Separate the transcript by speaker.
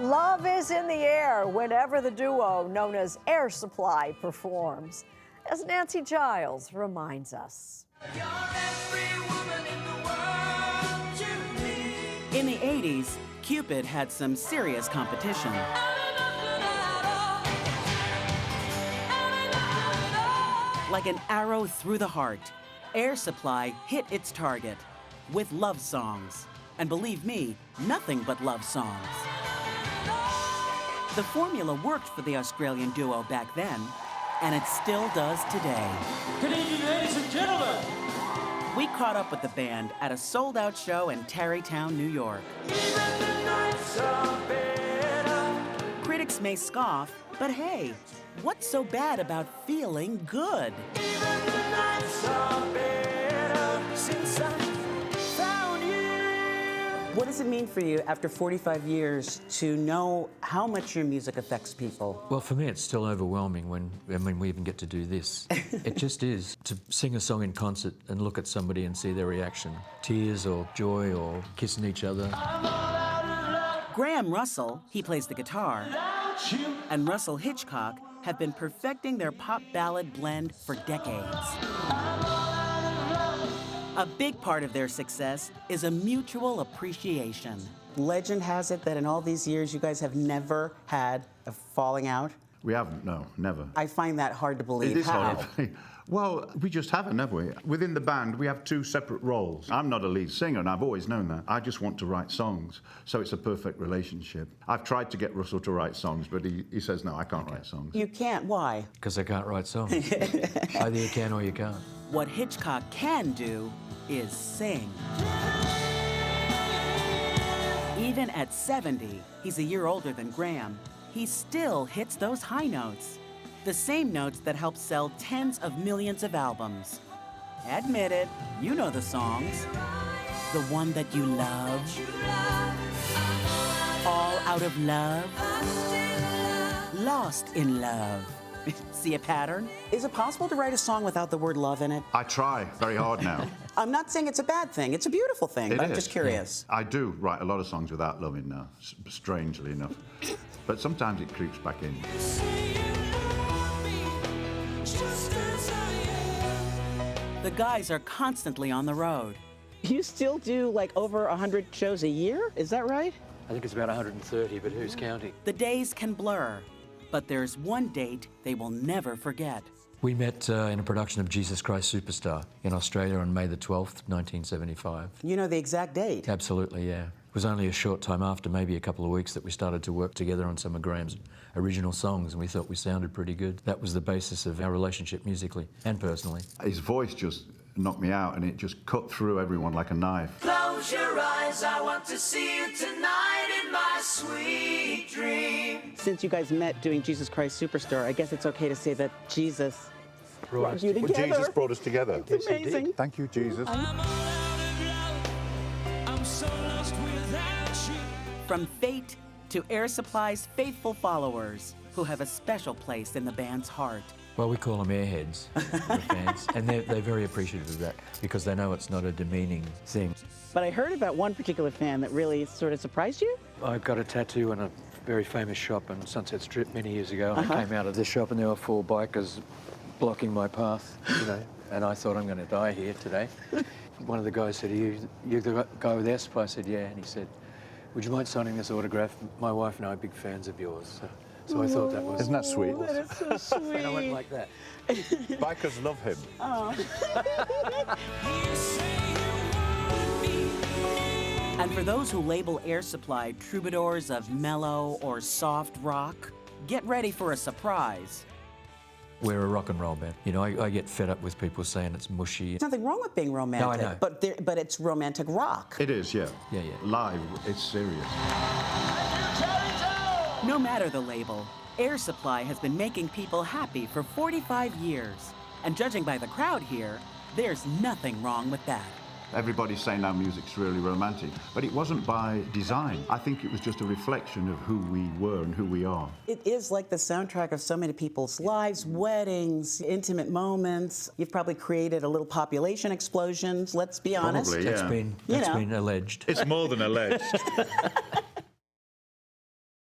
Speaker 1: Love is in the air whenever the duo known as Air Supply performs, as Nancy Giles reminds us.
Speaker 2: In the 80s, Cupid had some serious competition. Like an arrow through the heart, Air Supply hit its target with love songs. And believe me, nothing but love songs. The formula worked for the Australian duo back then, and it still does today.
Speaker 3: Good evening, ladies and gentlemen.
Speaker 2: We caught up with the band at a sold-out show in Tarrytown, New York. Critics may scoff, but hey, what's so bad about feeling good? What does it mean for you after 45 years to know how much your music affects people?
Speaker 4: Well, for me, it's still overwhelming when we even get to do this. It just is. To sing a song in concert and look at somebody and see their reaction. Tears or joy or kissing each other.
Speaker 2: Graham Russell, he plays the guitar, and Russell Hitchcock have been perfecting their pop ballad blend for decades. A big part of their success is a mutual appreciation. Legend has it that in all these years, you guys have never had a falling out.
Speaker 5: We haven't, no, never.
Speaker 2: I find that hard to believe.
Speaker 5: It is
Speaker 2: How?
Speaker 5: hard to believe. Well, we just haven't, have we? Within the band, we have two separate roles. I'm not a lead singer, and I've always known that. I just want to write songs, so it's a perfect relationship. I've tried to get Russell to write songs, but he says, no, I can't write songs.
Speaker 2: You can't, why?
Speaker 4: Because I can't write songs. Either you can or you can't.
Speaker 2: What Hitchcock can do is sing. Even at 70, he's a year older than Graham, he still hits those high notes. The same notes that help sell tens of millions of albums. Admit it, you know the songs. The one that you love. All out of love. Lost in love. See a pattern? Is it possible to write a song without the word love in it?
Speaker 5: I try very hard now.
Speaker 2: I'm not saying it's a bad thing. It's a beautiful thing, but I'm just curious.
Speaker 5: I do write a lot of songs without love in now, strangely enough. But sometimes it creeps back in. The guys are constantly on the road. You still do like over 100 shows a year? Is that right?
Speaker 4: I think it's about 130, but who's counting?
Speaker 2: The days can blur, but there's one date they will never forget.
Speaker 4: We met in a production of Jesus Christ Superstar in Australia on May the 12th, 1975.
Speaker 2: You know the exact date?
Speaker 4: Absolutely, yeah. It was only a short time after, maybe a couple of weeks, that we started to work together on some of Graham's original songs, and we thought we sounded pretty good. That was the basis of our relationship musically and personally.
Speaker 5: His voice just knocked me out, and it just cut through everyone like a knife.
Speaker 6: Close your eyes, I want to see you tonight in my sweet dream.
Speaker 2: Since you guys met doing Jesus Christ Superstar, I guess it's okay to say that Jesus brought you together.
Speaker 5: Well, Jesus brought us together.
Speaker 2: It's amazing.
Speaker 5: Thank you, Jesus.
Speaker 2: From fate to Air Supply's faithful followers, who have a special place in the band's heart.
Speaker 4: Well, we call them airheads, the fans, and they're very appreciative of that because they know it's not a demeaning thing.
Speaker 2: But I heard about one particular fan that really sort of surprised you.
Speaker 4: I got a tattoo in a very famous shop on Sunset Strip many years ago. I came out of this shop and there were 4 bikers blocking my path, you know, and I thought, I'm going to die here today. One of the guys said, you the guy with Air Supply? I said, yeah, and he said, would you mind signing this autograph? My wife and I are big fans of yours. So I thought that was...
Speaker 5: Isn't that sweet?
Speaker 2: That is so sweet.
Speaker 4: And I went like that.
Speaker 5: Bikers love him.
Speaker 2: Oh. And for those who label Air Supply troubadours of mellow or soft rock, get ready for a surprise.
Speaker 4: We're a rock and roll band. You know, I get fed up with people saying it's mushy.
Speaker 2: There's nothing wrong with being romantic.
Speaker 4: No, I know.
Speaker 2: But it's romantic rock.
Speaker 5: It is, yeah.
Speaker 4: Yeah, yeah.
Speaker 5: Live, it's serious.
Speaker 2: No matter the label, Air Supply has been making people happy for 45 years. And judging by the crowd here, there's nothing wrong with that.
Speaker 5: Everybody's saying our music's really romantic, but it wasn't by design. I think it was just a reflection of who we were and who we are.
Speaker 2: It is like the soundtrack of so many people's lives, weddings, intimate moments. You've probably created a little population explosion, let's be honest.
Speaker 5: Probably, yeah.
Speaker 4: That's been alleged.
Speaker 5: It's more than alleged.